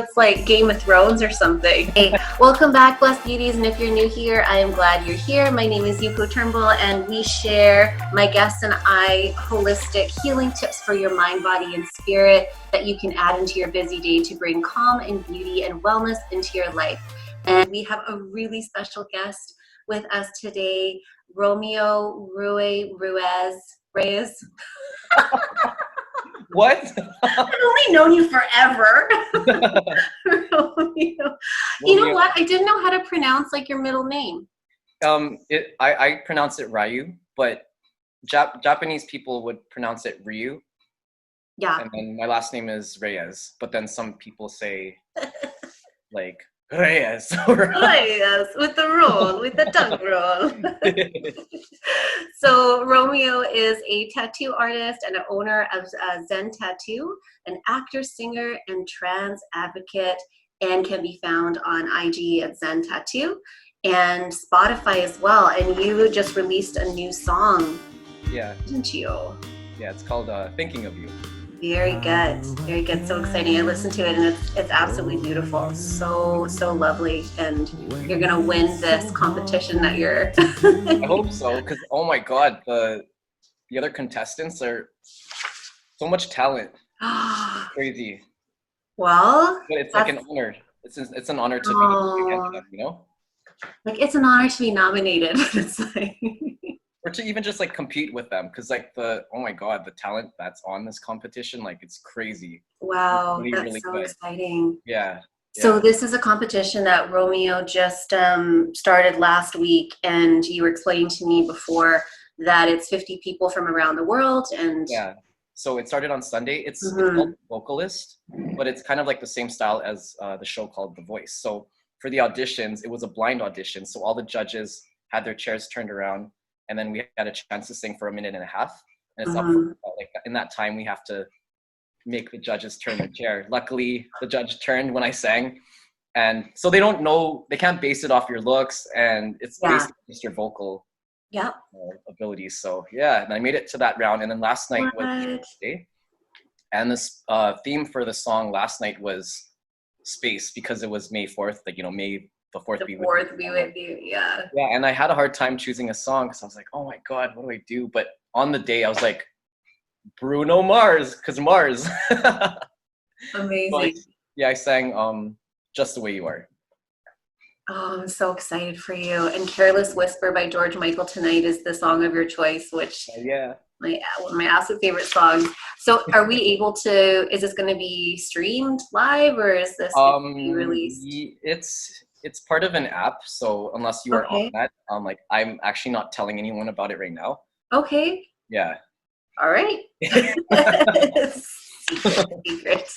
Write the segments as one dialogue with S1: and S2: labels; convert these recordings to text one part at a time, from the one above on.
S1: It's like Game of Thrones or something. Hey, welcome back, Blessed Beauties, and if you're new here, I am glad you're here. My name is Yuko Turnbull, and we share, my guests and I, holistic healing tips for your mind, body, and spirit that you can add into your busy day to bring calm and beauty and wellness into your life. And we have a really special guest with us today, Romeo Ryu Reyes.
S2: What?
S1: I've only known you forever. Romeo. You know what? I didn't know how to pronounce like your middle name.
S2: I pronounce it Ryu, but Japanese people would pronounce it Ryu.
S1: Yeah.
S2: And then my last name is Reyes, but then some people say like Reyes.
S1: Reyes, with the roll, with the tongue roll. So Romeo is a tattoo artist and an owner of Zen Tattoo, an actor, singer, and trans advocate, and can be found on IG at Zen Tattoo and Spotify as well. And you just released a new song.
S2: Yeah.
S1: Didn't you?
S2: Yeah, it's called Thinking of You.
S1: Very good. Very good. So exciting. I listened to it and it's absolutely beautiful. So lovely. And you're going to win this competition that you're...
S2: I hope so, because oh my God, the other contestants are so much talent. Crazy.
S1: Well,
S2: but it's like an honor. It's an honor to be against them, you know?
S1: Like it's an honor to be nominated. It's like...
S2: Or to even just like compete with them, because like oh my God, the talent that's on this competition, like it's crazy.
S1: Wow,
S2: it's
S1: that's
S2: really
S1: so
S2: good.
S1: exciting.
S2: Yeah.
S1: So this is a competition that Romeo just started last week, and you were explaining to me before that it's 50 people from around the world, and
S2: yeah. So it started on Sunday. It's called Vocalist, but it's kind of like the same style as the show called The Voice. So for the auditions, it was a blind audition. So all the judges had their chairs turned around, and then we had a chance to sing for a minute and a half. And it's up for, like in that time, we have to make the judges turn their chair. Luckily, the judge turned when I sang. And so they don't know, they can't base it off your looks, and it's based on just your vocal abilities. So yeah, and I made it to that round. And then last night was Tuesday. And this theme for the song last night was space, because it was May 4th, like, you know, May the 4th be with you. Yeah, and I had a hard time choosing a song because I was like, oh my God, what do I do? But on the day, I was like, Bruno Mars, because Mars.
S1: Amazing.
S2: But, yeah, I sang Just the Way You Are.
S1: Oh, I'm so excited for you. And Careless Whisper by George Michael tonight is the song of your choice, which one of my absolute favorite songs. So are we able to, is this going to be streamed live, or is this going to be released?
S2: It's part of an app, so unless you are on that, like I'm actually not telling anyone about it right now.
S1: Okay.
S2: Yeah.
S1: All right. Secret.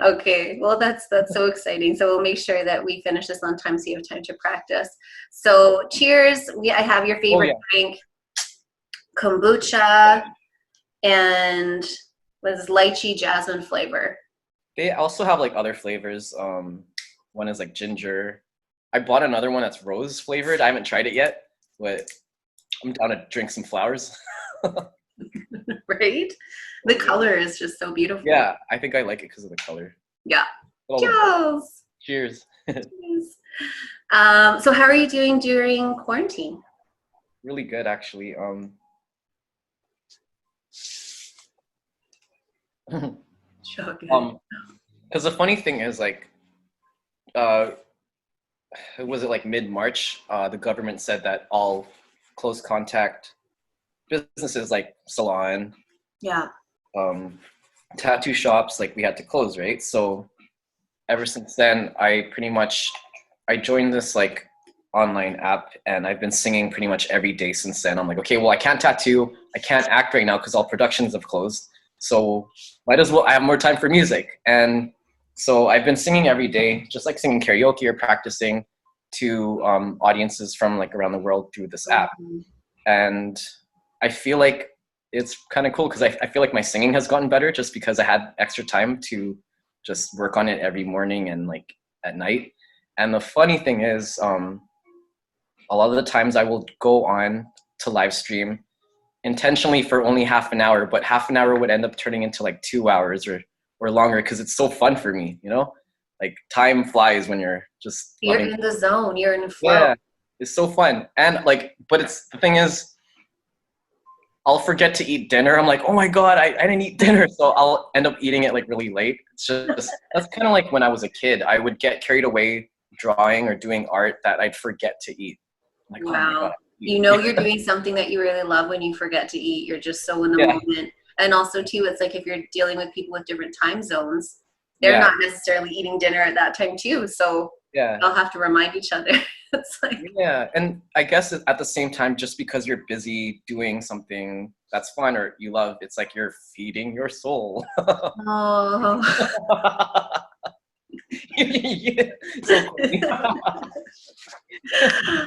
S1: Okay. Well, that's so exciting. So we'll make sure that we finish this on time so you have time to practice. So cheers. I have your favorite drink, kombucha, and what is lychee jasmine flavor.
S2: They also have like other flavors. One is like ginger. I bought another one that's rose flavored. I haven't tried it yet, but I'm down to drink some flowers.
S1: Right? The color is just so beautiful.
S2: Yeah, I think I like it because of the color.
S1: Yeah. Cheers.
S2: Cheers.
S1: Cheers. So how are you doing during quarantine?
S2: Really good, actually. Because the funny thing is, like, was it like mid-March? The government said that all close contact businesses like salon, tattoo shops, like we had to close, right? So ever since then, I joined this like online app, and I've been singing pretty much every day since then. I'm like, okay, well, I can't tattoo, I can't act right now because all productions have closed. So might as well, I have more time for music. And so I've been singing every day, just like singing karaoke or practicing to audiences from like around the world through this app. And I feel like it's kind of cool because I feel like my singing has gotten better just because I had extra time to just work on it every morning and like at night. And the funny thing is, a lot of the times I will go on to live stream intentionally for only half an hour, but half an hour would end up turning into like 2 hours or longer because it's so fun for me, you know? Like time flies when you're just
S1: You're
S2: loving.
S1: in the zone. You're in the flow.
S2: Yeah, it's so fun. And like, but it's the thing is, I'll forget to eat dinner. I'm like, oh my God, I didn't eat dinner. So I'll end up eating it like really late. It's just, that's kind of like when I was a kid. I would get carried away drawing or doing art that I'd forget to eat. I'm like, oh my God.
S1: Wow. You know you're doing something that you really love when you forget to eat. You're just so in the
S2: Yeah.
S1: moment. And also too, it's like if you're dealing with people with different time zones, they're
S2: Yeah.
S1: not necessarily eating dinner at that time too. So
S2: Yeah.
S1: they'll have to remind each other. It's like,
S2: Yeah. And I guess at the same time, just because you're busy doing something that's fun or you love, it's like you're feeding your soul.
S1: oh.
S2: Yeah. So cool.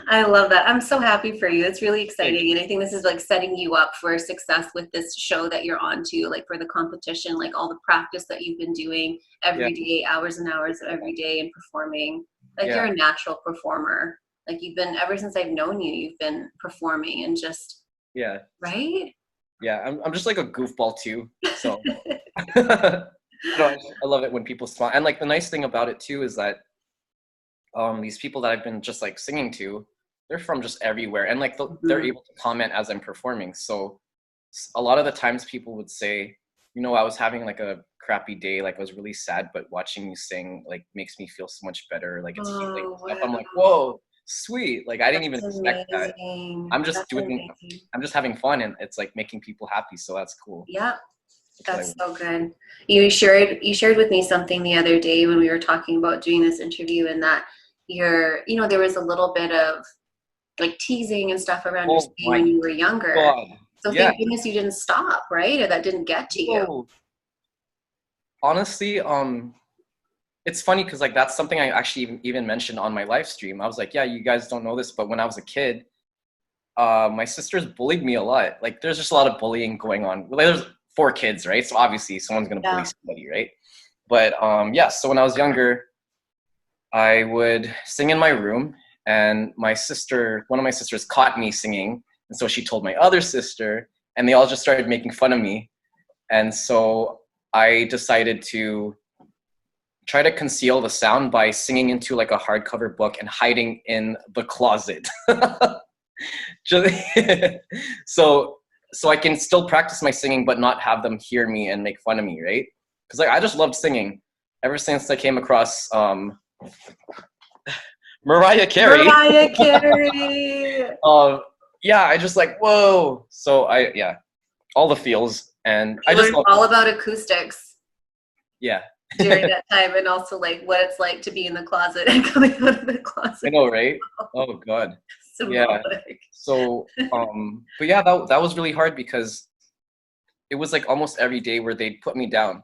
S1: I love that. I'm so happy for you. It's really exciting. And I think this is like setting you up for success with this show that you're on to, like for the competition, like all the practice that you've been doing every day, hours and hours every day and performing. Like you're a natural performer. Like you've been, ever since I've known you, you've been performing and just, right?
S2: Yeah, I'm just like a goofball too. So I love it when people smile. And like the nice thing about it too is that these people that I've been just like singing to, they're from just everywhere, and like they're able to comment as I'm performing. So a lot of the times people would say, you know, I was having like a crappy day, like I was really sad, but watching you sing like makes me feel so much better. Like it's healing stuff. I'm like, whoa, sweet. Like I didn't even expect that. I'm just I'm just having fun, and it's like making people happy. So that's cool.
S1: Yeah. That's so good. You shared with me something the other day when we were talking about doing this interview, and that there was a little bit of like teasing and stuff around your singing when you were younger.
S2: God.
S1: So thank goodness you didn't stop, right? Or that didn't get to you.
S2: Honestly, it's funny because like that's something I actually even mentioned on my live stream. I was like, yeah, you guys don't know this, but when I was a kid, my sisters bullied me a lot. Like there's just a lot of bullying going on. Well, there's 4 kids, right? So obviously someone's gonna bully somebody, right? But so when I was younger, I would sing in my room, and one of my sisters caught me singing, and so she told my other sister, and they all just started making fun of me. And so I decided to try to conceal the sound by singing into like a hardcover book and hiding in the closet. So I can still practice my singing, but not have them hear me and make fun of me, right? Because like I just loved singing ever since I came across Mariah Carey.
S1: Mariah Carey.
S2: I just like, whoa. So all the feels, and I just
S1: learned all about acoustics.
S2: Yeah.
S1: During that time, and also like what it's like to be in the closet and coming out of the closet.
S2: I know, right? Oh God.
S1: Symbolic.
S2: Yeah. So, but yeah, that was really hard because it was like almost every day where they'd put me down.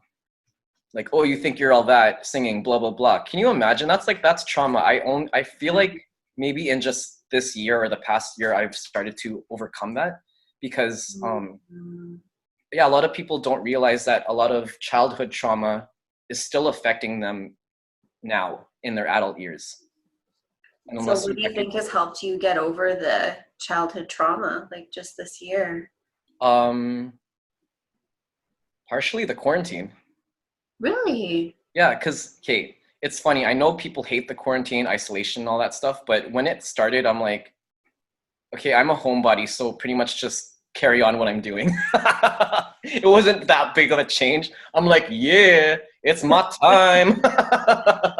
S2: Like, oh, you think you're all that singing, blah, blah, blah. Can you imagine? That's trauma. I feel like maybe in just this year or the past year, I've started to overcome that because, a lot of people don't realize that a lot of childhood trauma is still affecting them now in their adult years.
S1: So what do you think has helped you get over the childhood trauma, like just this year?
S2: Partially the quarantine.
S1: Really?
S2: Yeah, because, Kate, it's funny. I know people hate the quarantine, isolation, and all that stuff, but when it started, I'm like, okay, I'm a homebody, so pretty much just carry on what I'm doing. It wasn't that big of a change. I'm like, yeah, it's my time.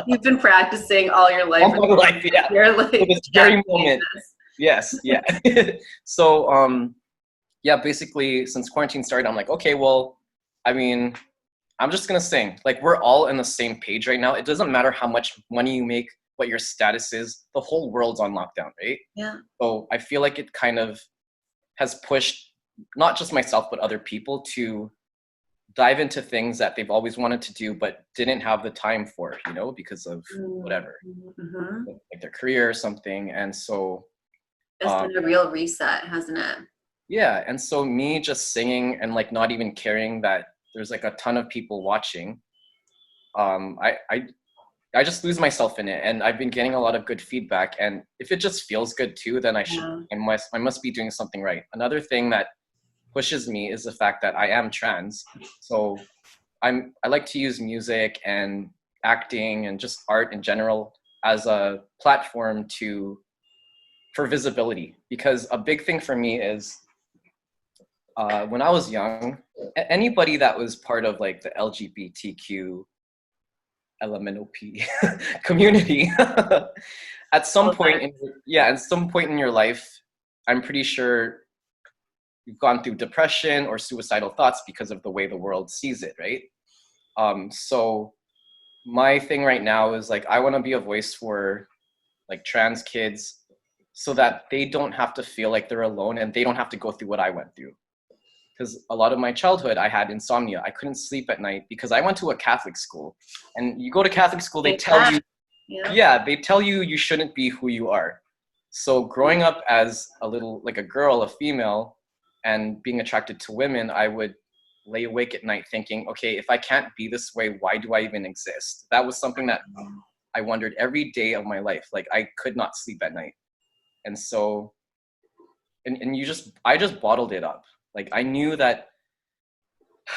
S1: You've been practicing all your life.
S2: All my life, yeah.
S1: You're like,
S2: for this very moment. Yes, yeah. So, basically, since quarantine started, I'm like, okay, well, I mean, I'm just gonna sing. Like, we're all on the same page right now. It doesn't matter how much money you make, what your status is. The whole world's on lockdown, right?
S1: Yeah.
S2: So I feel like it kind of has pushed not just myself, but other people to dive into things that they've always wanted to do, but didn't have the time for, because of whatever, like their career or something. And so
S1: it's been a real reset, hasn't it?
S2: Yeah. And so me just singing and like not even caring that there's like a ton of people watching, I just lose myself in it, and I've been getting a lot of good feedback. And if it just feels good too, then I must be doing something right. Another thing that pushes me is the fact that I am trans. So I like to use music and acting and just art in general as a platform for visibility. Because a big thing for me is when I was young, anybody that was part of like the LGBTQ LMNOP community, at some point in your life, I'm pretty sure you've gone through depression or suicidal thoughts because of the way the world sees it, right? So my thing right now is like I want to be a voice for like trans kids so that they don't have to feel like they're alone and they don't have to go through what I went through. Because a lot of my childhood, I had insomnia. I couldn't sleep at night because I went to a Catholic school. And you go to Catholic school, they tell you, they tell you you shouldn't be who you are. So growing up as like a girl, a female, and being attracted to women, I would lay awake at night thinking, okay, if I can't be this way, why do I even exist? That was something that I wondered every day of my life. Like I could not sleep at night. And so, I just bottled it up. Like I knew that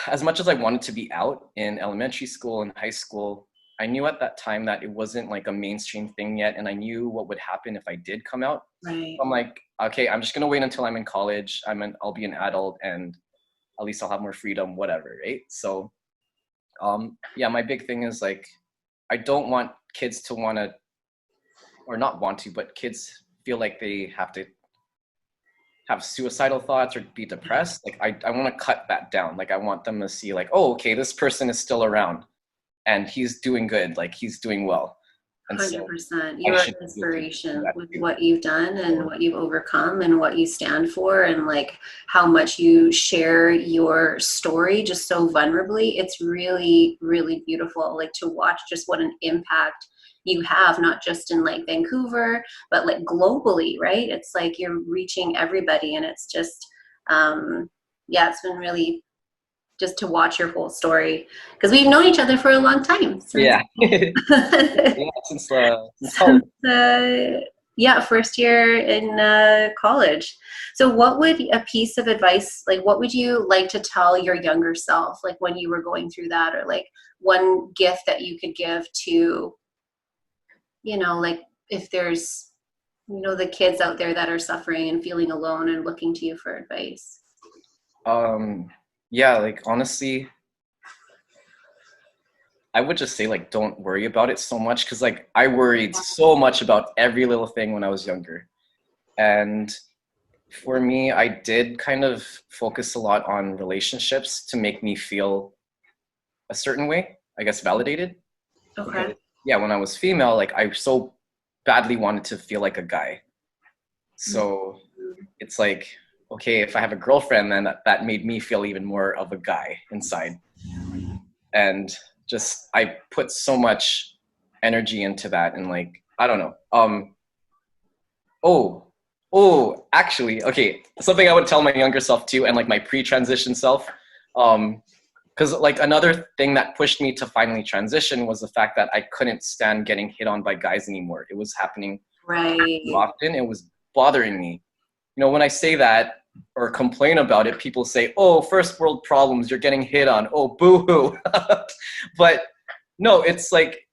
S2: as much as I wanted to be out in elementary school and high school, I knew at that time that it wasn't like a mainstream thing yet. And I knew what would happen if I did come out.
S1: Right.
S2: So I'm like, okay, I'm just going to wait until I'm in college. I'll be an adult and at least I'll have more freedom, whatever. Right. So, my big thing is like, I don't want kids to want to, or not want to, but kids feel like they have to have suicidal thoughts or be depressed. Like I want to cut that down. Like I want them to see like, oh, okay, this person is still around and he's doing good. Like he's doing well. And
S1: 100%. You're an inspiration with what you've done and what you've overcome and what you stand for and like how much you share your story just so vulnerably. It's really, really beautiful. Like to watch just what an impact you have, not just in like Vancouver, but like globally, right? It's like you're reaching everybody and it's just, it's been really just to watch your whole story because we've known each other for a long time.
S2: Since college.
S1: First year in college. So what would a piece of advice, like what would you like to tell your younger self, like when you were going through that, or like one gift that you could give to, like if there's, the kids out there that are suffering and feeling alone and looking to you for advice?
S2: Like honestly, I would just say like don't worry about it so much because like I worried so much about every little thing when I was younger. And for me, I did kind of focus a lot on relationships to make me feel a certain way, I guess validated.
S1: Okay.
S2: Because, when I was female, like I so badly wanted to feel like a guy. So it's like, okay, if I have a girlfriend, then that made me feel even more of a guy inside. And just, I put so much energy into that. And like, I don't know. Actually, okay. Something I would tell my younger self too, and like my pre-transition self, because like another thing that pushed me to finally transition was the fact that I couldn't stand getting hit on by guys anymore. It was happening often. It was bothering me. When I say that or complain about it, people say, oh, first world problems, you're getting hit on. Oh, boo-hoo. But no, it's like,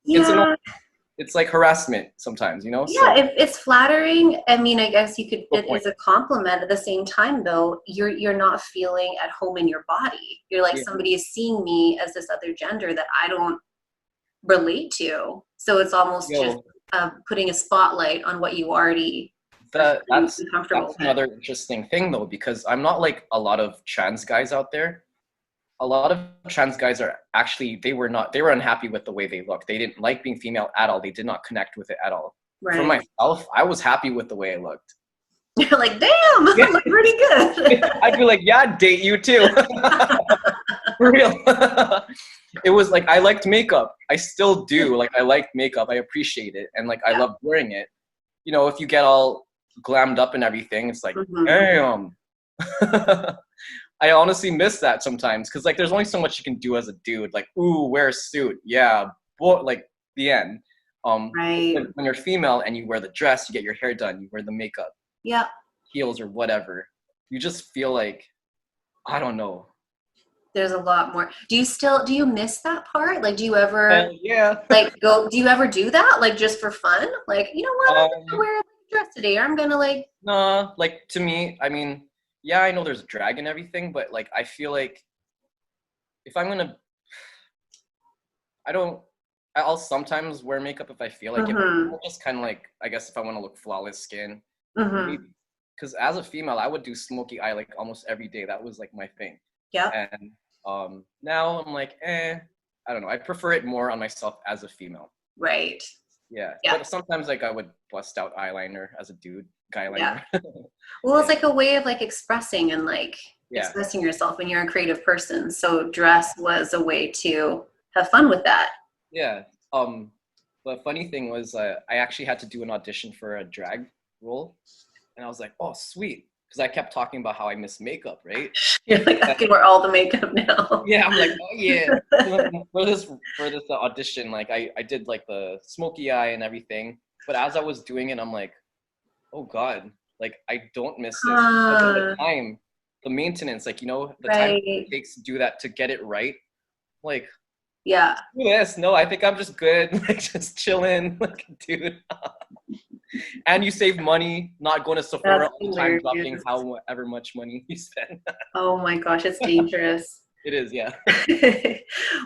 S2: it's like harassment sometimes,
S1: Yeah, if it's flattering, I mean, I guess you could, it is a compliment. At the same time, though, you're not feeling at home in your body. You're like, somebody is seeing me as this other gender that I don't relate to. So it's almost just putting a spotlight on what you already
S2: that's another interesting thing, though, because I'm not like a lot of trans guys out there. A lot of trans guys are actually, they were unhappy with the way they looked. They didn't like being female at all. They did not connect with it at all. Right. For myself, I was happy with the way I looked.
S1: You're like, damn, I look pretty good.
S2: I'd be like, yeah, I'd date you too. For real. It was like, I liked makeup. I still do. Like, I like makeup. I appreciate it. And like, I love wearing it. If you get all glammed up and everything, it's like, damn. I honestly miss that sometimes because like there's only so much you can do as a dude. Like, ooh, wear a suit, like the end.
S1: Right.
S2: When you're female and you wear the dress, you get your hair done, you wear the makeup, heels or whatever. You just feel like, I don't know.
S1: There's a lot more. Do you miss that part? Like, do you ever
S2: Yeah.
S1: do you ever do that? Like just for fun? Like, you know what? I'm gonna wear a dress today, or I'm gonna like.
S2: Nah, like to me, I mean, yeah, I know there's drag and everything, but like I feel like if I'm gonna, I don't, I'll sometimes wear makeup if I feel like it.
S1: Mm-hmm.
S2: I'll just kind of like, I guess if I want to look flawless skin,
S1: Mm-hmm.
S2: maybe. Because as a female, I would do smoky eye like almost every day. That was like my thing.
S1: Yeah.
S2: And now I'm like, I don't know. I prefer it more on myself as a female.
S1: Right.
S2: Yeah.
S1: Yeah.
S2: But sometimes like I would bust out eyeliner as a dude, guy
S1: Yeah.
S2: liner.
S1: Well, it's
S2: Yeah.
S1: like a way of like expressing and like
S2: Yeah.
S1: expressing yourself when you're a creative person. So dress was a way to have fun with that.
S2: Yeah. The funny thing was I actually had to do an audition for a drag role. And I was like, oh, sweet. Because I kept talking about how I miss makeup, right?
S1: You're like, I can wear all the makeup now.
S2: Yeah, I'm like, oh yeah. For this audition, like I did like the smoky eye and everything. But as I was doing it, I'm like, oh God, like I don't miss this. Because at the time, the maintenance, like, you know, the time it takes to do that to get it right. Like,
S1: yeah.
S2: yes, no, I think I'm just good. Like just chilling, like dude. And you save money not going to Sephora all the time, dropping however much money you spend.
S1: Oh my gosh, it's dangerous.
S2: It is, yeah.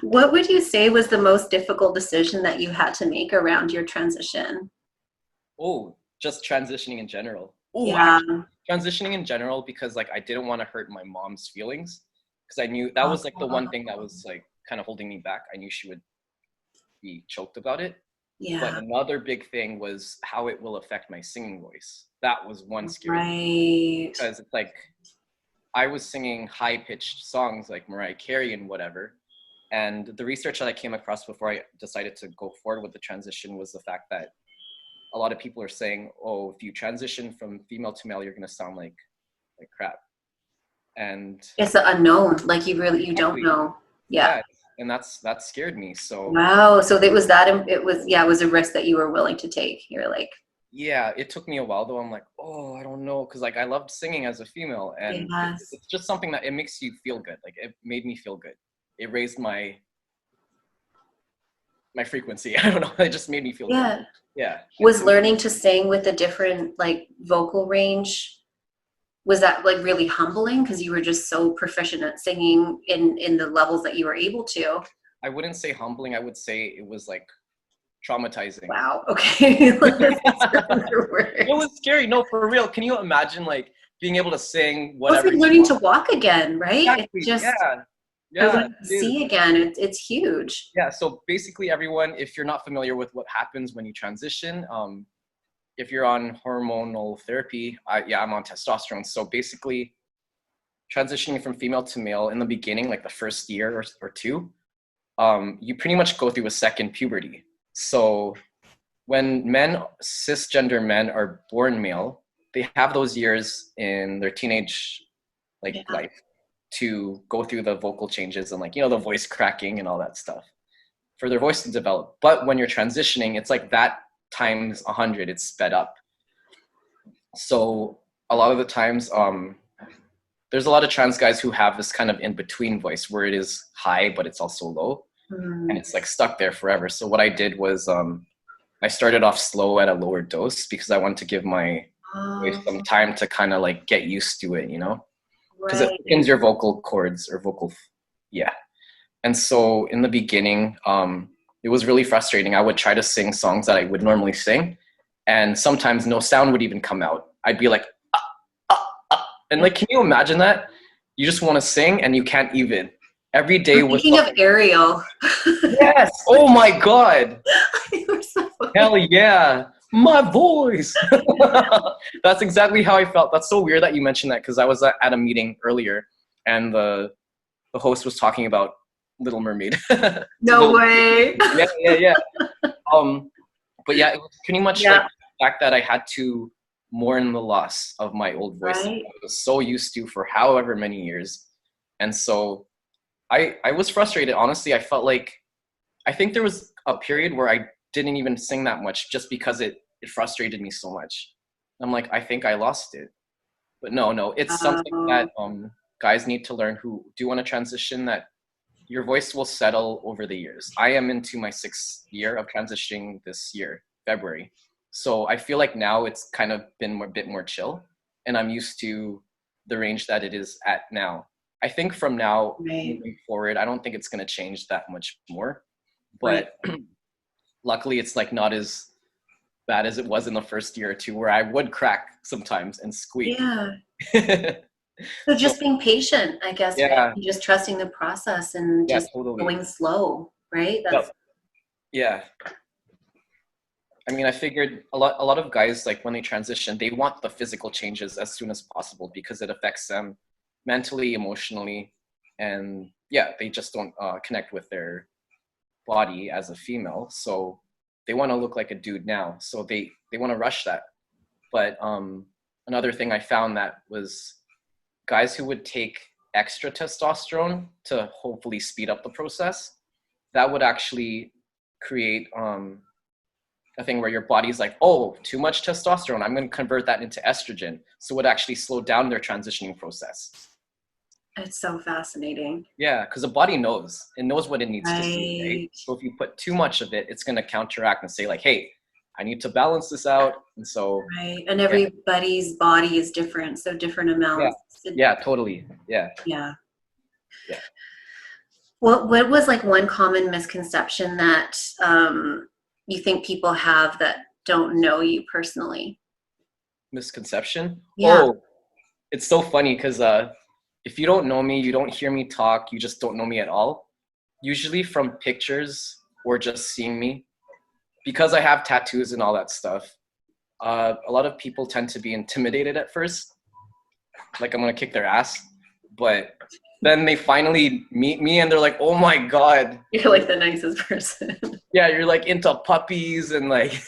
S1: What would you say was the most difficult decision that you had to make around your transition?
S2: Oh, just transitioning in general. Oh,
S1: yeah.
S2: Transitioning in general because like I didn't want to hurt my mom's feelings because I knew that was like the one thing that was like kind of holding me back. I knew she would be choked about it.
S1: Yeah.
S2: But another big thing was how it will affect my singing voice. That was one scary
S1: thing.
S2: Because it's like I was singing high-pitched songs like Mariah Carey and whatever. And the research that I came across before I decided to go forward with the transition was the fact that a lot of people are saying, oh, if you transition from female to male, you're going to sound like crap. And
S1: it's the unknown. Like you don't know. Yeah.
S2: And that scared me. So
S1: wow. So it was a risk that you were willing to take. You're like,
S2: yeah, it took me a while though. I'm like, oh, I don't know. Cause like I loved singing as a female and it's just something that it makes you feel good. Like it made me feel good. It raised my frequency. I don't know. It just made me feel good. Yeah.
S1: Was learning to sing with a different like vocal range, was that like really humbling because you were just so proficient at singing in the levels that you were able to?
S2: I wouldn't say humbling. I would say it was like traumatizing.
S1: Wow. Okay.
S2: It was scary. No, for real. Can you imagine like being able to sing whatever?
S1: It's like learning to walk again, right?
S2: Exactly.
S1: It's just
S2: yeah.
S1: See again. It's huge.
S2: Yeah. So basically, everyone, if you're not familiar with what happens when you transition, if you're on hormonal therapy, I'm on testosterone. So basically, transitioning from female to male in the beginning, like the first year or two, you pretty much go through a second puberty. So when cisgender men are born male, they have those years in their teenage life to go through the vocal changes and the voice cracking and all that stuff for their voice to develop. But when you're transitioning, it's like that times 100, it's sped up. So a lot of the times, there's a lot of trans guys who have this kind of in-between voice where it is high, but it's also low. And it's like stuck there forever. So what I did was I started off slow at a lower dose because I wanted to give my voice some time to kind of like get used to it, because it thickens your vocal cords or and so in the beginning it was really frustrating. I would try to sing songs that I would normally sing and sometimes no sound would even come out. I'd be like and like, can you imagine that? You just want to sing and you can't even. Every day was
S1: thinking of Ariel.
S2: Yes. Oh my God. So hell yeah. My voice. That's exactly how I felt. That's so weird that you mentioned that because I was at a meeting earlier and the host was talking about Little Mermaid.
S1: No way.
S2: Yeah. But yeah, it was pretty much like the fact that I had to mourn the loss of my old voice that I was so used to for however many years. And so I was frustrated. Honestly, I felt like, I think there was a period where I didn't even sing that much just because it frustrated me so much. I'm like, I think I lost it. But no, it's something that guys need to learn who do want to transition that your voice will settle over the years. I am into my 6th year of transitioning this year, February. So I feel like now it's kind of been a bit more chill, and I'm used to the range that it is at now. I think from now moving forward, I don't think it's going to change that much more. But luckily, it's like not as bad as it was in the first year or two, where I would crack sometimes and squeak.
S1: Yeah. So just being patient, I guess,
S2: yeah.
S1: right? And just trusting the process and just going slow, right? That's
S2: yeah. I mean, I figured a lot of guys, like when they transition, they want the physical changes as soon as possible because it affects them mentally, emotionally, and yeah, they just don't connect with their body as a female. So they want to look like a dude now. So they want to rush that. But another thing I found that was guys who would take extra testosterone to hopefully speed up the process, that would actually create a thing where your body's like, oh, too much testosterone, I'm going to convert that into estrogen. So it would actually slow down their transitioning process.
S1: It's so fascinating.
S2: Yeah, because the body knows. It knows what it needs to do, right? So if you put too much of it, it's going to counteract and say like, hey, I need to balance this out. And so
S1: and everybody's body is different, so different amounts.
S2: Yeah, totally. Yeah.
S1: What was like one common misconception that you think people have that don't know you personally?
S2: Misconception?
S1: Yeah.
S2: Oh, it's so funny because if you don't know me, you don't hear me talk, you just don't know me at all. Usually from pictures or just seeing me, because I have tattoos and all that stuff, a lot of people tend to be intimidated at first. Like I'm gonna kick their ass. But then they finally meet me and they're like, oh my God.
S1: You're like the nicest person.
S2: Yeah, you're like into puppies and like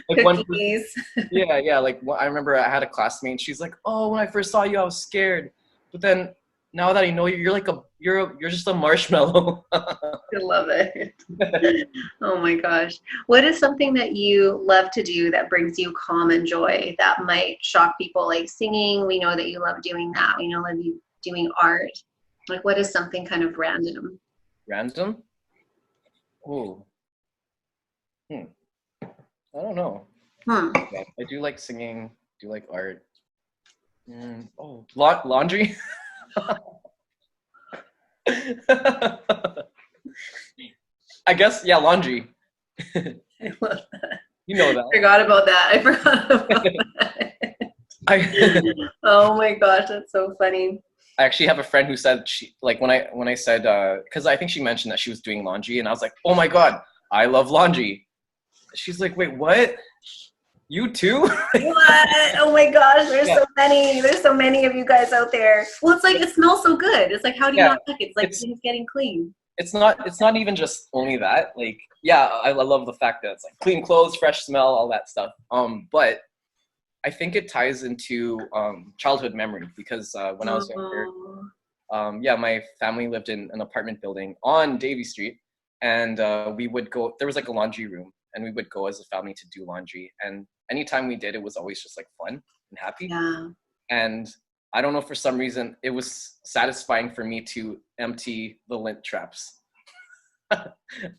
S1: like cookies.
S2: Like I remember I had a classmate. She's like, "Oh, when I first saw you, I was scared, but then now that I know you, you're just a marshmallow."
S1: I love it. Oh my gosh, what is something that you love to do that brings you calm and joy that might shock people? Like singing, we know that you love doing that. We know that you doing art. Like, what is something kind of random?
S2: Random? Oh. I don't know. Yeah, I do like singing, do like art. Laundry? I guess, yeah, laundry.
S1: I love that.
S2: You know that.
S1: I forgot about that. Oh my gosh, that's so funny.
S2: I actually have a friend who said she like when I said because I think she mentioned that she was doing laundry and I was like, oh my God, I love laundry. She's like, wait, what? You too?
S1: What? Oh my gosh, there's so many. There's so many of you guys out there. Well, it's like it smells so good. It's like, how do you not like it? It's like things getting clean.
S2: It's not even just only that. Like, yeah, I love the fact that it's like clean clothes, fresh smell, all that stuff. But I think it ties into childhood memory because when I was younger, my family lived in an apartment building on Davie Street, and we would go. There was like a laundry room, and we would go as a family to do laundry. And anytime we did, it was always just like fun and happy.
S1: Yeah.
S2: And I don't know, for some reason, it was satisfying for me to empty the lint traps.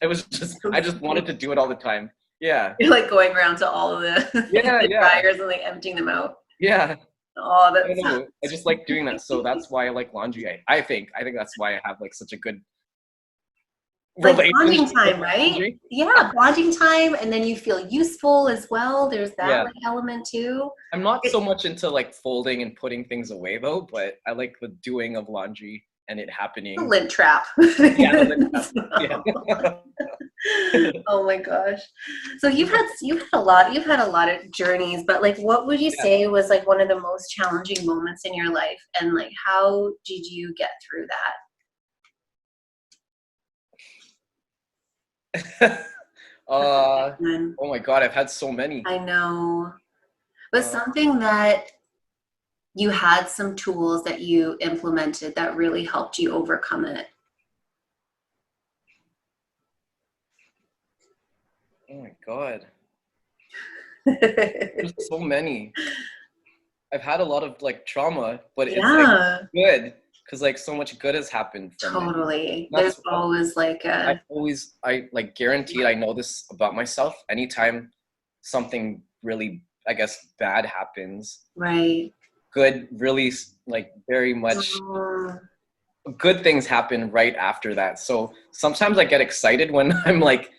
S2: It was just, I just wanted to do it all the time. Yeah.
S1: You're like going around to all of the dryers and like emptying them out.
S2: Yeah.
S1: Oh, that's.
S2: I just like doing that. So that's why I like laundry. I think that's why I have like such a good
S1: like bonding time, right? Yeah, bonding time, and then you feel useful as well. There's that like element too.
S2: I'm not so much into like folding and putting things away though, but I like the doing of laundry and it happening.
S1: The lint trap.
S2: Yeah, the lint trap. Yeah.
S1: Oh my gosh. So you've had a lot of journeys, but like what would you say was like one of the most challenging moments in your life, and like how did you get through that?
S2: Oh my God, I've had so many.
S1: I know. But something that you had some tools that you implemented that really helped you overcome it.
S2: Oh my God. There's so many. I've had a lot of like trauma, but it's like
S1: Yeah,
S2: good because like so much good has happened from it.
S1: totally.
S2: That's
S1: There's always like a,
S2: I like guaranteed I know this about myself. Anytime something really, I guess, bad happens,
S1: right.
S2: good really like very much
S1: Mm.
S2: good things happen right after that. So sometimes I get excited when I'm like,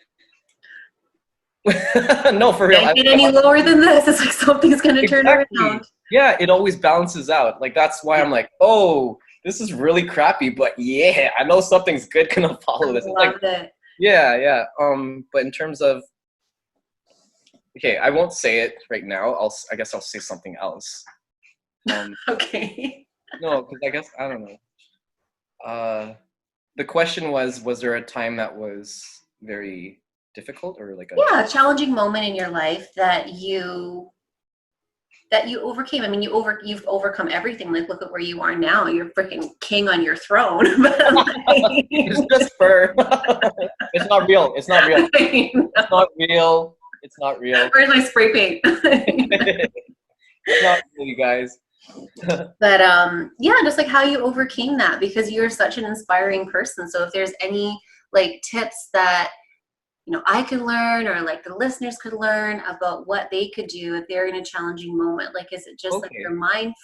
S2: no, for real.
S1: Can't get any lower than this. It's like something's gonna turn
S2: Exactly.
S1: around.
S2: Yeah, it always balances out. Like that's why
S1: Yeah,
S2: I'm like, oh, this is really crappy, but yeah, I know something's good gonna
S1: I
S2: follow this. It's like,
S1: love it.
S2: yeah, yeah. But in terms of, okay, I won't say it right now. I guess I'll say something else. Um,
S1: Okay.
S2: no, because I guess I don't know. The question was there a time that was very difficult or like a
S1: Yeah, a challenging moment in your life that you overcame. I mean, you've overcome everything. Like, look at where you are now. You're freaking king on your throne. But
S2: it's just fur. It's not real. It's not real. It's not real. It's not real.
S1: Where's my spray paint?
S2: It's not real, you guys.
S1: But yeah, just like how you overcame that, because you're such an inspiring person. So if there's any like tips that I could learn, or like the listeners could learn about what they could do if they're in a challenging moment, like is it just like
S2: Okay.
S1: your mind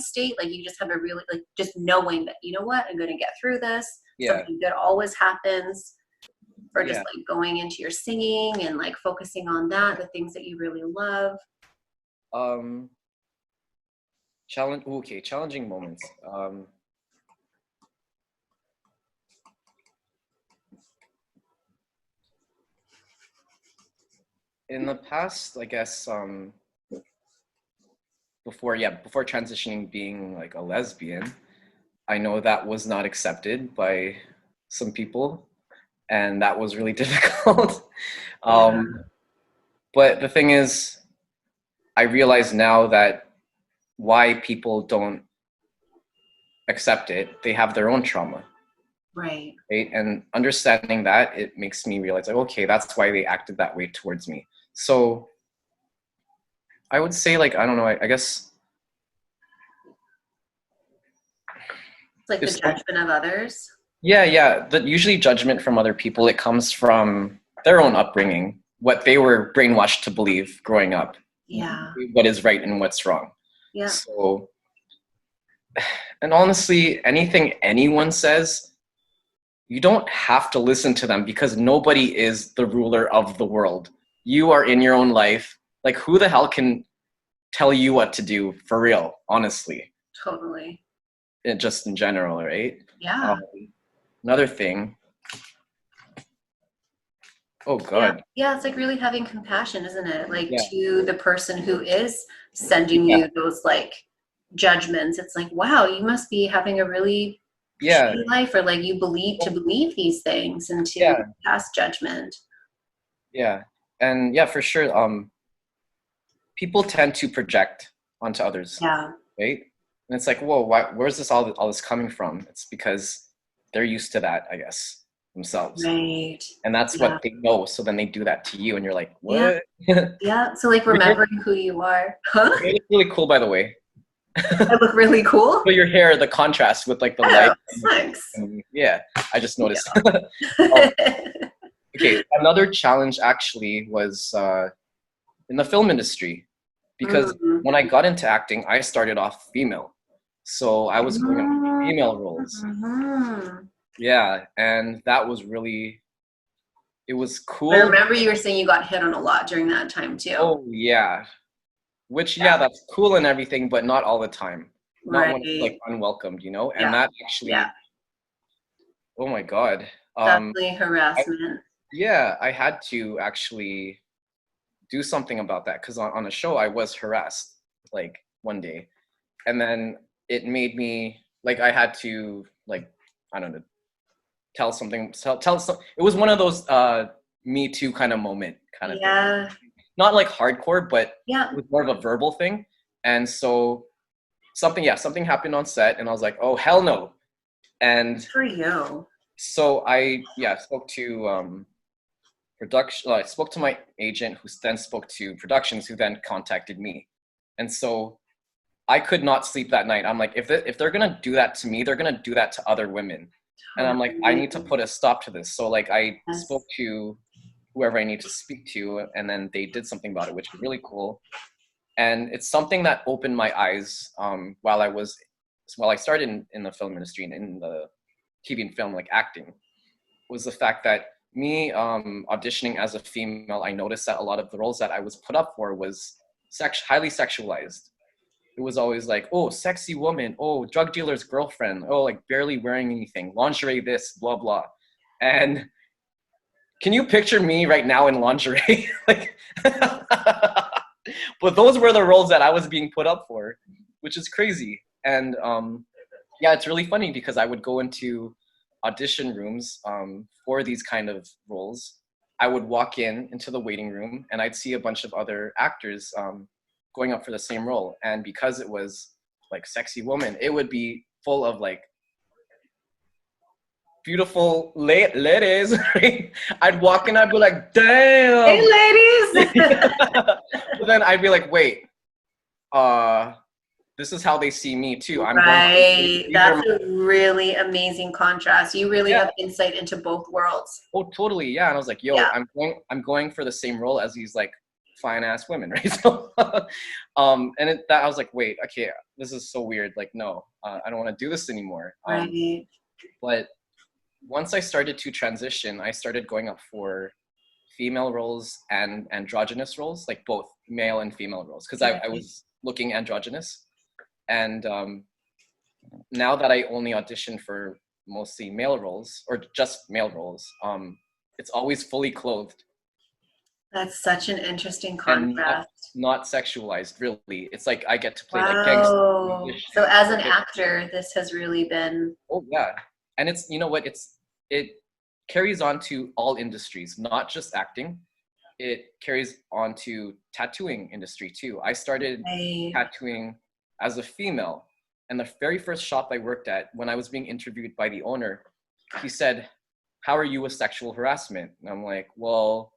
S1: state, like you just have a really like just knowing that I'm going to get through this,
S2: Yeah.
S1: something good always happens, or just
S2: Yeah.
S1: like going into your singing and like focusing on the things that you really love?
S2: Challenging moments. In the past, I guess, before transitioning being like a lesbian, I know that was not accepted by some people, and that was really difficult.
S1: Yeah.
S2: But the thing is, I realize now that why people don't accept it, they have their own trauma,
S1: Right.
S2: right? And understanding that, it makes me realize, like, okay, that's why they acted that way towards me. So I would say, like, I don't know, I guess
S1: It's like
S2: if
S1: the judgment of others.
S2: yeah, usually judgment from other people, it comes from their own upbringing, what they were brainwashed to believe growing up,
S1: Yeah.
S2: what is right and what's wrong.
S1: Yeah.
S2: So, and honestly, anything anyone says, you don't have to listen to them because nobody is the ruler of the world. You are in your own life. Like, who the hell can tell you what to do for real, honestly,
S1: Totally.
S2: just in general, right?
S1: Yeah.
S2: Another thing, oh
S1: Yeah.
S2: God.
S1: Yeah. It's like really having compassion, isn't it? Like
S2: Yeah.
S1: to the person who is sending
S2: Yeah.
S1: you those like judgments. It's like, wow, you must be having a really
S2: Yeah.
S1: shitty life, or like you believe these things and to
S2: Yeah.
S1: pass judgment.
S2: Yeah. And yeah, for sure. People tend to project onto others,
S1: Yeah.
S2: right? And it's like, whoa, where's this all this coming from? It's because they're used to that, I guess, themselves.
S1: Right.
S2: And that's
S1: Yeah.
S2: what they know. So then they do that to you and you're like,
S1: Yeah.
S2: what?
S1: Yeah. So like
S2: Your hair,
S1: remembering who you are. Huh?
S2: your hair looks really cool, by the way.
S1: I look really cool.
S2: But your hair, the contrast with like the
S1: Oh,
S2: light.
S1: thanks.
S2: Yeah, I just noticed.
S1: Yeah.
S2: Okay, another challenge actually was in the film industry, because
S1: Mm.
S2: when I got into acting, I started off female. So I was going on female roles.
S1: Mhm.
S2: Yeah, and that was really, it was
S1: I
S2: cool.
S1: remember you were saying you got hit on a lot during that time too.
S2: Oh, yeah. Which,
S1: Yeah.
S2: yeah, that's cool and everything, but not all the time. Not when it's like
S1: Right.
S2: unwelcomed, you know? And
S1: Yeah.
S2: that
S1: Yeah.
S2: actually, oh my God.
S1: Definitely
S2: I,
S1: harassment.
S2: yeah, I had to actually do something about that because on a show I was harassed like one day, and then it made me like I had to like I don't know tell some. It was one of those Me Too kind of moment kind of thing.
S1: Yeah.
S2: Not like hardcore, but
S1: Yeah.
S2: it was more of a verbal thing. And so something happened on set, and I was like, oh hell no. And
S1: For you.
S2: so I spoke to production. I spoke to my agent, who then spoke to productions, who then contacted me. And so I could not sleep that night. I'm like, if they're gonna do that to me, they're gonna do that to other women. And I'm like, I need to put a stop to this. So like I spoke to whoever I need to speak to, and then they did something about it, which is really cool. And it's something that opened my eyes while I started in the film industry and in the TV and film, like acting, was the fact that me auditioning as a female, I noticed that a lot of the roles that I was put up for was highly sexualized. It was always like, oh, sexy woman, oh, drug dealer's girlfriend, oh, like barely wearing anything, lingerie this, blah, blah. And can you picture me right now in lingerie? Like, but those were the roles that I was being put up for, which is crazy. And yeah, it's really funny because I would go into audition rooms for these kind of roles. I would walk into the waiting room and I'd see a bunch of other actors going up for the same role. And because it was like sexy woman, it would be full of like beautiful ladies. Right? I'd walk in, I'd be like, damn.
S1: Hey, ladies.
S2: But then I'd be like, wait, this is how they see me too.
S1: Right. That's a really amazing contrast. You really have insight into both worlds.
S2: Oh, totally. Yeah. And I was like, yo, I'm going for the same role as these like fine ass women, right? So and I was like, wait, okay, this is so weird. Like, no, I don't want to do this anymore.
S1: Right.
S2: But once I started to transition, I started going up for female roles and androgynous roles, like both male and female roles, because I was looking androgynous. And now that I only audition for mostly male roles or just male roles, it's always fully clothed.
S1: That's such an interesting contrast.
S2: And not sexualized, really. It's like I get to play like
S1: Wow.
S2: gangster.
S1: So as an actor, this has really been.
S2: Oh yeah, and it's, you know what, it carries on to all industries, not just acting. It carries on to tattooing industry too. I started tattooing as a female, and the very first shop I worked at, when I was being interviewed by the owner, he said, "How are you with sexual harassment?" And I'm like, well,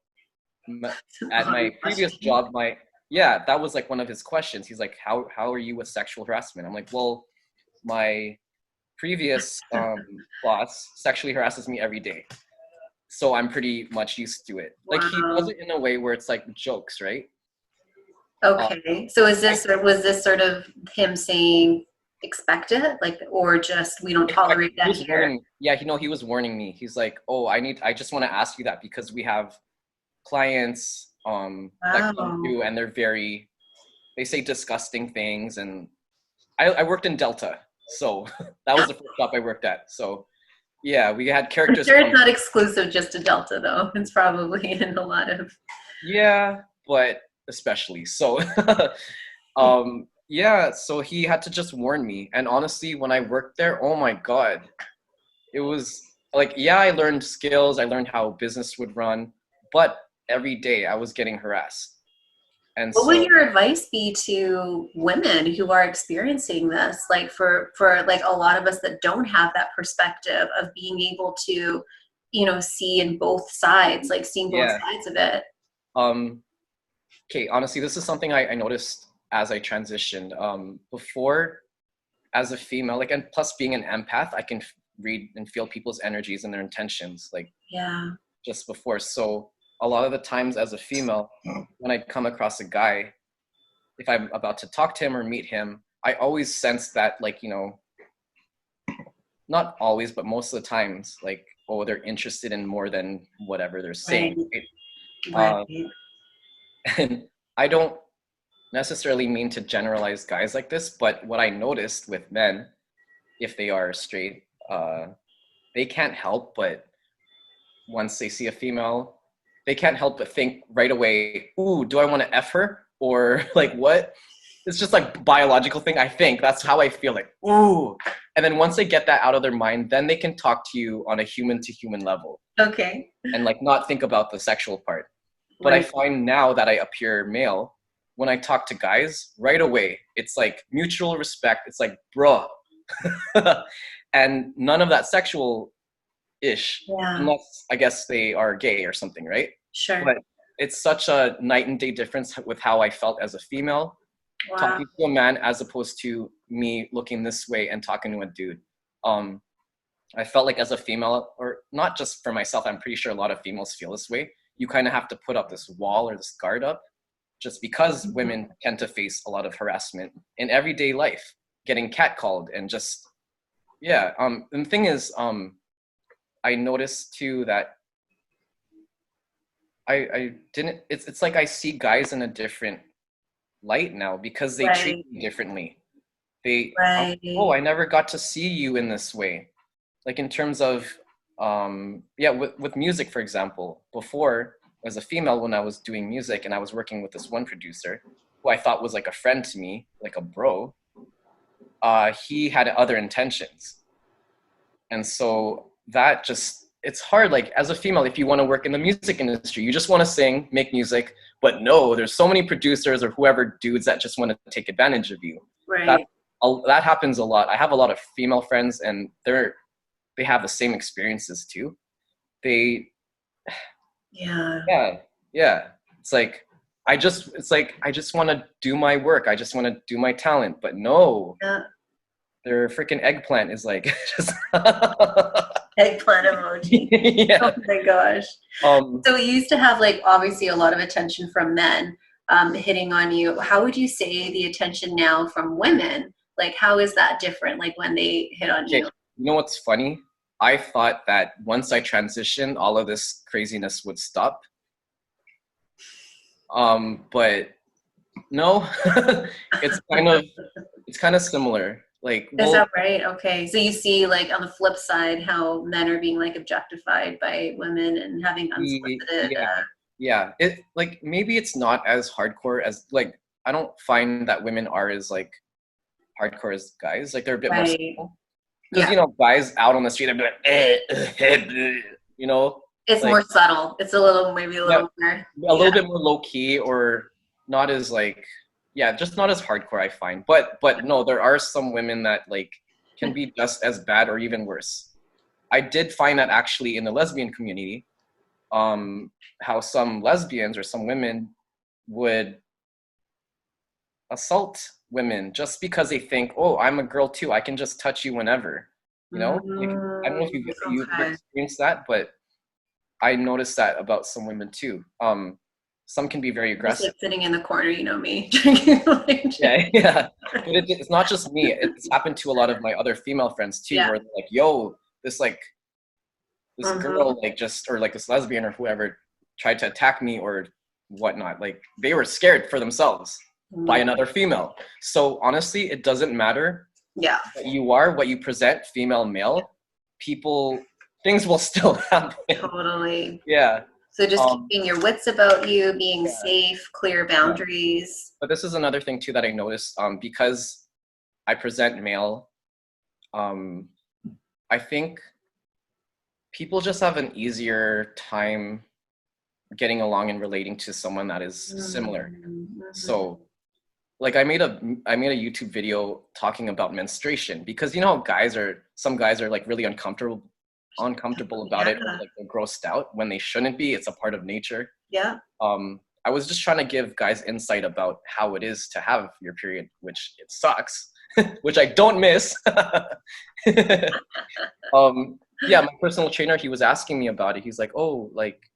S2: at my previous job, that was like one of his questions. He's like, how are you with sexual harassment? I'm like, well, my previous boss sexually harasses me every day, so I'm pretty much used to it. Like, he does it in a way where it's like jokes, right?
S1: Okay. So was this sort of him saying expect it, like, or just we don't tolerate that here?
S2: He was warning me. He's like, oh, I just want to ask you that because we have clients that come through and they say disgusting things. And I worked in Delta, so that was the first shop I worked at. So yeah, we had characters.
S1: I'm sure it's not exclusive just to Delta though. It's probably in a lot of.
S2: Yeah, but especially so. So he had to just warn me. And honestly, when I worked there, oh my God, it was like, I learned skills. I learned how business would run, but every day I was getting harassed. And
S1: what would your advice be to women who are experiencing this? Like for like a lot of us that don't have that perspective of being able to, see in both sides, like seeing both sides of it.
S2: Okay, honestly, this is something I noticed as I transitioned. Before, as a female, like, and plus being an empath, I can read and feel people's energies and their intentions, like, just before. So a lot of the times as a female, when I come across a guy, if I'm about to talk to him or meet him, I always sense that, like, not always, but most of the times, like, oh, they're interested in more than whatever they're saying. Right? And I don't necessarily mean to generalize guys like this, but what I noticed with men, if they are straight, they can't help but, once they see a female, they can't help but think right away, ooh, do I want to F her? Or like, what? It's just like biological thing, I think. That's how I feel, like, ooh. And then once they get that out of their mind, then they can talk to you on a human to human level.
S1: Okay.
S2: And like not think about the sexual part. But I find now that I appear male, when I talk to guys, right away, it's like mutual respect. It's like, bruh. And none of that sexual-ish, unless I guess they are gay or something, right?
S1: Sure.
S2: But it's such a night and day difference with how I felt as a female talking to a man as opposed to me looking this way and talking to a dude. I felt like as a female, or not just for myself, I'm pretty sure a lot of females feel this way. You kind of have to put up this wall or this guard up just because women tend to face a lot of harassment in everyday life, getting catcalled and just, yeah. And the thing is, I noticed too that I didn't, it's like I see guys in a different light now because they treat me differently. They, oh, I never got to see you in this way. Like in terms of, yeah, with music, for example, before as a female, when I was doing music and I was working with this one producer who I thought was like a friend to me, like a bro, he had other intentions. And so that just, it's hard, like as a female, if you want to work in the music industry, you just want to sing, make music, but no, there's so many producers or whoever dudes that just want to take advantage of you. That happens a lot. I have a lot of female friends and they have the same experiences too. Yeah. It's like I just want to do my work. I just want to do my talent, but no.
S1: Yeah.
S2: Their freaking eggplant is like just
S1: eggplant emoji.
S2: Yeah.
S1: Oh my gosh. So you used to have like obviously a lot of attention from men hitting on you. How would you say the attention now from women? Like how is that different? Like when they hit on you?
S2: You know what's funny? I thought that once I transitioned, all of this craziness would stop. But no, it's kind of similar. Like,
S1: is that right? Okay. So you see like on the flip side how men are being like objectified by women and having unsolicited.
S2: Yeah. It like maybe it's not as hardcore as like I don't find that women are as like hardcore as guys. Like they're a bit more simple. Because you know, guys out on the street, they'd be like, you know.
S1: It's like, more subtle. It's a little more
S2: little bit more low key or not as like. Yeah, just not as hardcore, I find. But no, there are some women that like can be just as bad or even worse. I did find that actually in the lesbian community, how some lesbians or some women would assault women just because they think, oh, I'm a girl too, I can just touch you whenever. You know? Like, I don't know if you've experienced that, but I noticed that about some women too. Some can be very aggressive.
S1: Just like sitting in the corner, you know me.
S2: Yeah. But it's not just me. It's happened to a lot of my other female friends too, where they're like, yo, this girl, like just, or like this lesbian or whoever tried to attack me or whatnot. Like they were scared for themselves by another female. So honestly, it doesn't matter what you are, what you present, female, male, things will still happen.
S1: Totally.
S2: Yeah.
S1: So just keeping your wits about you, being safe, clear boundaries.
S2: But this is another thing too that I noticed, because I present male, I think people just have an easier time getting along and relating to someone that is similar. So like I made a YouTube video talking about menstruation because you know how some guys are like really uncomfortable about it, or like they're grossed out when they shouldn't be. It's a part of nature. I was just trying to give guys insight about how it is to have your period, which it sucks, which I don't miss. My personal trainer, he was asking me about it. He's like, oh, like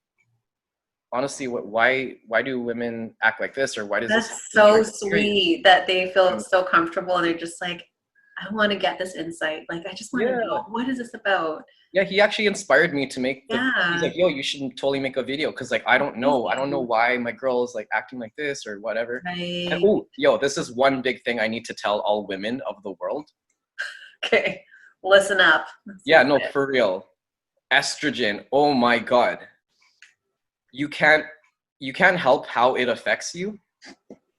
S2: honestly, why do women act like this, or why does
S1: that's
S2: this
S1: so sweet that they feel so comfortable and they're just like, I want to get this insight. Like, I just want to know, what is this about?
S2: Yeah, he actually inspired me to make he's like, yo, you should totally make a video because like I don't know why my girl is like acting like this or whatever. And this is one big thing I need to tell all women of the world.
S1: Okay, listen up.
S2: For real. Estrogen, oh my god. You can't help how it affects you.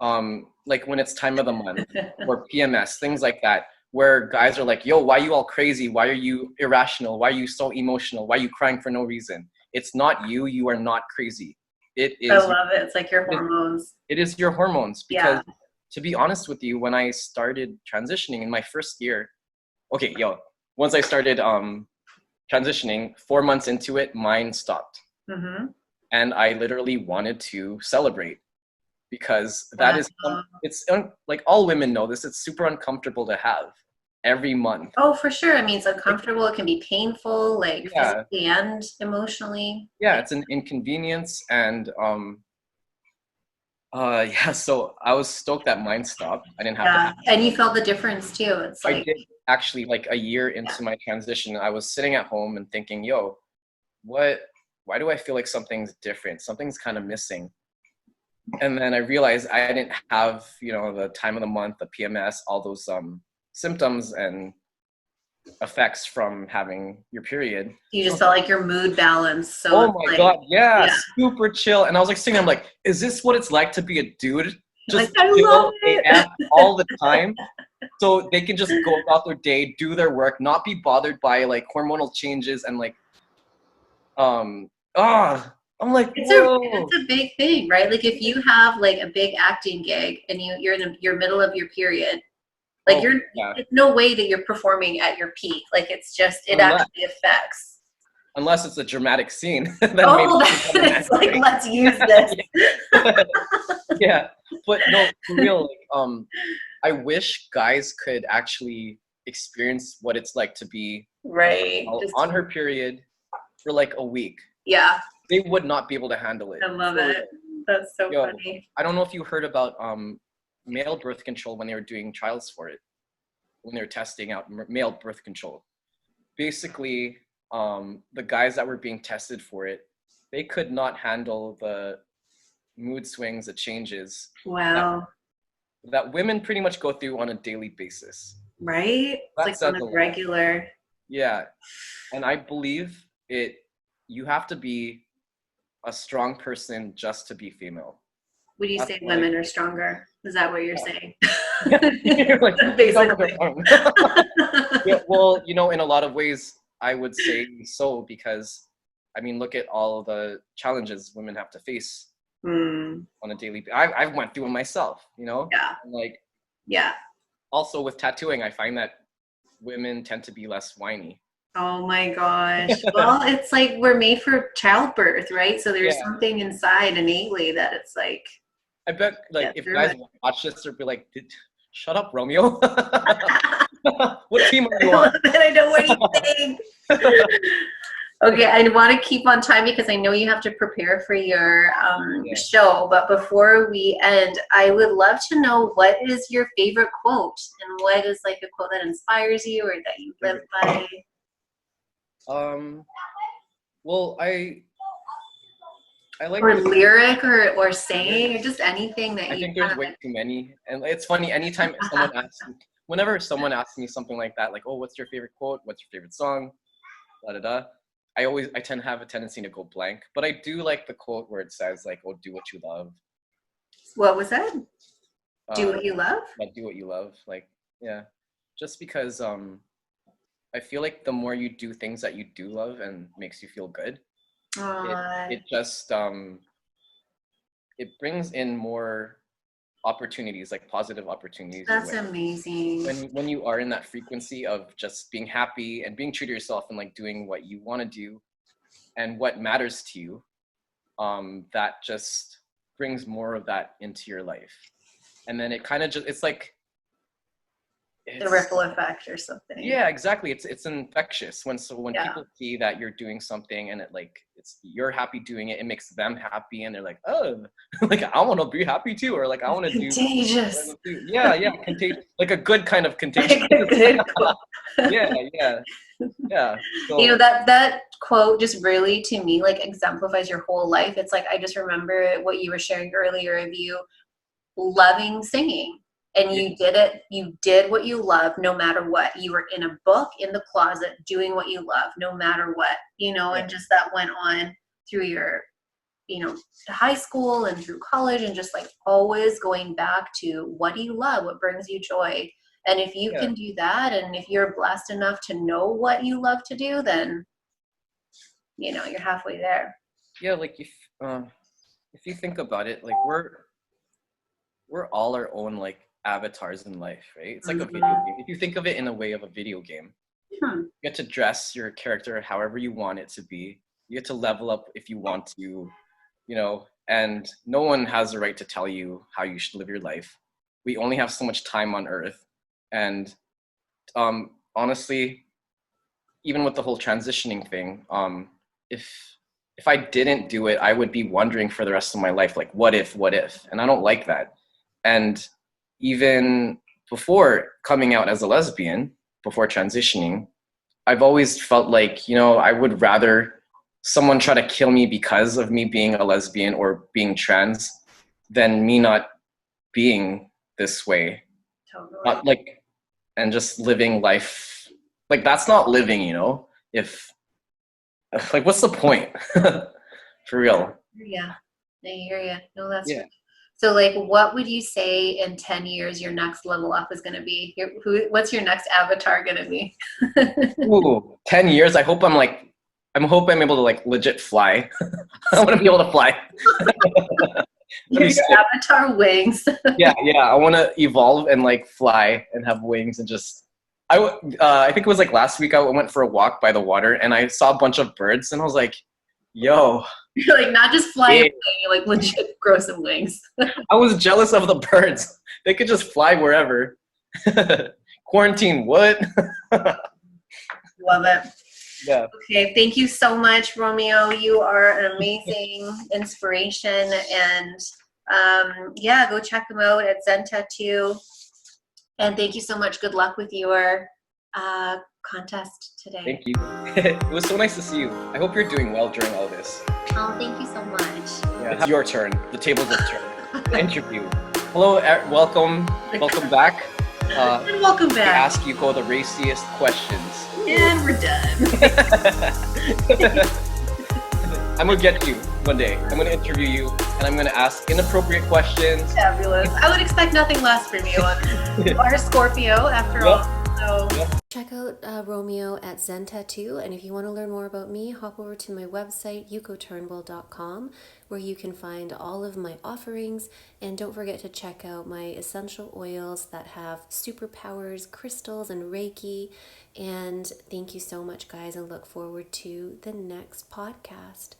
S2: Like when it's time of the month or PMS, things like that. Where guys are like, yo, why are you all crazy? Why are you irrational? Why are you so emotional? Why are you crying for no reason? It's not you. You are not crazy. It is.
S1: I love it. It's like your hormones.
S2: It is your hormones. Because to be honest with you, when I started transitioning in my first year, once I started transitioning, 4 months into it, mine stopped. And I literally wanted to celebrate because that is like all women know this. It's super uncomfortable to have every month.
S1: Oh, for sure. I mean, it's uncomfortable. It can be painful, like
S2: Yeah.
S1: physically and emotionally.
S2: Yeah, it's an inconvenience, and yeah. So I was stoked that mine stopped. I didn't have to.
S1: Yeah, and you felt the difference too. It's
S2: I
S1: like,
S2: did actually. Like a year into my transition, I was sitting at home and thinking, "Yo, what? Why do I feel like something's different? Something's kind of missing." And then I realized I didn't have, the time of the month, the PMS, all those symptoms and effects from having your period.
S1: you just felt like your mood balance. So
S2: Oh
S1: it's
S2: my
S1: like,
S2: God, yeah,
S1: yeah.
S2: super chill. And I was like sitting there, I'm like, is this what it's like to be a dude? Just
S1: Like, I love
S2: chill
S1: it.
S2: AF all the time. So they can just go about their day, do their work, not be bothered by like hormonal changes and like, I'm like, whoa.
S1: It's a big thing, right? Like if you have like a big acting gig and you're in your middle of your period, like it's no way that you're performing at your peak. Like it's just, it actually affects.
S2: Unless it's a dramatic scene.
S1: It's like, let's use this.
S2: Yeah, but no, for real, like, I wish guys could actually experience what it's like to be
S1: right
S2: on her period for like a week.
S1: Yeah.
S2: They would not be able to handle it.
S1: I love it. That's so funny.
S2: I don't know if you heard about male birth control when they were doing trials for it, when they were testing out male birth control. Basically, the guys that were being tested for it, they could not handle the mood swings, the changes.
S1: Wow.
S2: That women pretty much go through on a daily basis.
S1: Right? It's like on a regular.
S2: Yeah. And I believe you have to be a strong person just to be female.
S1: Would you say women are stronger? Is that what you're saying?
S2: Like,
S1: basically.
S2: Yeah, well, in a lot of ways, I would say so, because, I mean, look at all the challenges women have to face on a daily basis. I've went through them myself,
S1: Yeah.
S2: Like,
S1: yeah.
S2: Also with tattooing, I find that women tend to be less whiny.
S1: Oh my gosh. Well, it's like we're made for childbirth, right? So there's something inside innately that it's like.
S2: I bet, like, if guys watch this, they'll be like, shut up, Romeo. What team are you on?
S1: I know what you think. Okay, I want to keep on time because I know you have to prepare for your show. But before we end, I would love to know, what is your favorite quote, and what is like a quote that inspires you or that you live by?
S2: Well, I like,
S1: or lyric or saying, or just anything that
S2: I think there's way too many, and it's funny. Anytime whenever someone asks me something like that, like, oh, what's your favorite quote? What's your favorite song? Da da da. I tend to have a tendency to go blank, but I do like the quote where it says like, "Oh, do what you love."
S1: What was that? Do what you love?
S2: Like, do what you love. Like, yeah, just because I feel like the more you do things that you do love and makes you feel good, it just it brings in more opportunities, like positive opportunities.
S1: That's amazing.
S2: When you are in that frequency of just being happy and being true to yourself and like doing what you want to do and what matters to you, that just brings more of that into your life. And then it kind of just, it's like
S1: the ripple effect or something.
S2: Yeah, exactly. It's infectious. When people see that you're doing something and you're happy doing it, it makes them happy, and they're like, oh, like, I want to be happy too, or like, I want to do
S1: contagious.
S2: Yeah, contagious, like a good kind of contagious. Yeah. So,
S1: that quote just really, to me, like exemplifies your whole life. It's like, I just remember what you were sharing earlier of you loving singing. And you did what you love, no matter what. You were in a book in the closet doing what you love, no matter what, and just that went on through your, high school and through college, and just like always going back to what do you love, what brings you joy. And if you can do that, and if you're blessed enough to know what you love to do, then, you're halfway there.
S2: Yeah, like if you think about it, like we're all our own like avatars in life, right? It's like a video game. If you think of it in a way of a video game, you get to dress your character however you want it to be. You get to level up if you want to, and no one has the right to tell you how you should live your life. We only have so much time on earth. And honestly, even with the whole transitioning thing, if I didn't do it, I would be wondering for the rest of my life, like, what if? And I don't like that. And even before coming out as a lesbian, before transitioning, I've always felt like, I would rather someone try to kill me because of me being a lesbian or being trans than me not being this way.
S1: Totally.
S2: And just living life. Like, that's not living, if, like, what's the point? For real.
S1: Yeah, I hear you. No, that's
S2: Yeah.
S1: so. Like, what would you say in 10 years your next level up is going to be? What's your next avatar going to be?
S2: Ooh, 10 years. I hope I'm able to like legit fly. I want to be able to fly.
S1: Your avatar wings.
S2: Yeah. I want to evolve and like fly and have wings and just. I think it was like last week I went for a walk by the water and I saw a bunch of birds and I was like, yo.
S1: You're like, not just fly away, you like legit grow some wings.
S2: I was jealous of the birds. They could just fly wherever. Quarantine, what?
S1: Love it.
S2: Yeah.
S1: Okay, thank you so much, Romeo. You are an amazing inspiration, and go check them out at Zen Tattoo. And thank you so much. Good luck with your contest today.
S2: Thank you. It was so nice to see you. I hope you're doing well during all this.
S1: Oh, thank you so much.
S2: Yeah, it's your turn. The tables have turned. The interview. Hello, welcome back.
S1: And welcome back.
S2: We ask Yuko the raciest questions.
S1: And we're done.
S2: I'm gonna get you one day. I'm gonna interview you, and I'm gonna ask inappropriate questions.
S1: Fabulous. I would expect nothing less from you. You are a Scorpio, after all. So. Check out Romeo at Zen Tattoo, and if you want to learn more about me, hop over to my website, yukoturnbull.com, where you can find all of my offerings, and don't forget to check out my essential oils that have superpowers, crystals, and Reiki. And thank you so much, guys, and look forward to the next podcast.